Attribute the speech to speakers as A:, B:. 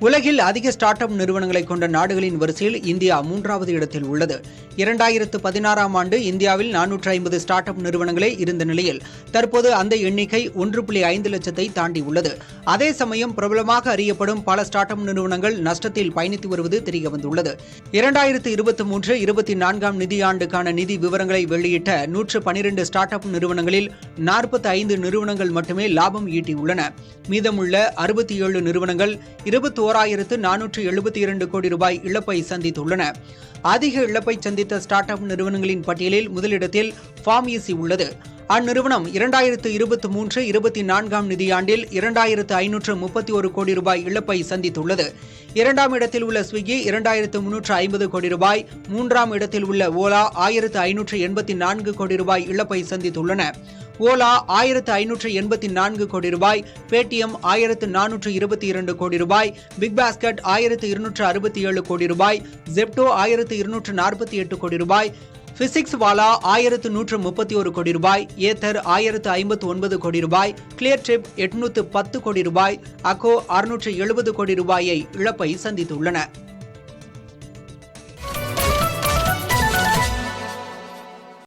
A: உலகில் அதிக start up நிறுவனங்களை கொண்ட நாடுகளின் வரிசையில் இந்தியா 3வது இடத்தில் உள்ளது. 2016ஆம் ஆண்டு இந்தியாவில் 450 ஸ்டார்ட் அப் நிறுவனங்களே இருந்த நிலையில் தற்போது அந்த எண்ணிக்கை 1.5 லட்சத்தை தாண்டி உள்ளது. அதே சமயம் பிரபலமாக அறியப்படும் பல ஸ்டார்ட் அப் நிறுவனங்கள் நஷ்டத்தில் பயணித்து வருவது தெரியவந்துள்ளது. 2023-24ஆம் நிதியாண்டுக்கான நிதி விவரங்களை வெளியிட்ட 112 ஸ்டார்ட் அப் நிறுவனங்களில் 45 நிறுவனங்கள் மட்டுமே லாபம் ஈட்டியுள்ளன. மீதமுள்ள 67 நிறுவனங்கள் 21,472 கோடி ரூபாய் இழப்பை சந்தித்துள்ளன. அதிக இழப்பை சந்தித்த ஸ்டார்ட் அப் நிறுவனங்களின் பட்டியலில் முதலிடத்தில் ஃபார்மேசி உள்ளது. அந்நிறுவனம் 2023-24ஆம் நிதியாண்டில் 2,531 கோடி ரூபாய் இழப்பை சந்தித்துள்ளது. 2ஆம் இடத்தில் உள்ள ஸ்விக்கி 2,350 கோடி ரூபாய், 3ஆம் இடத்தில் உள்ள ஓலா 1,584 கோடி ரூபாய் இழப்பை சந்தித்துள்ளன. ஓலா 1,584 கோடி ரூபாய், பேடிஎம் 1,422 கோடி ரூபாய், பிக் பாஸ்கெட் 1,267 கோடி ரூபாய், ஜெப்டோ 1,248 கோடி ரூபாய், பிசிக்ஸ் வாலா 1,131 கோடி ரூபாய், ஏத்தர் 1,059 கோடி ரூபாய், கிளியர்ட்ரிப் 810 கோடி ரூபாய், அக்கோ 670 கோடி ரூபாயை இழப்பை சந்தித்துள்ளன.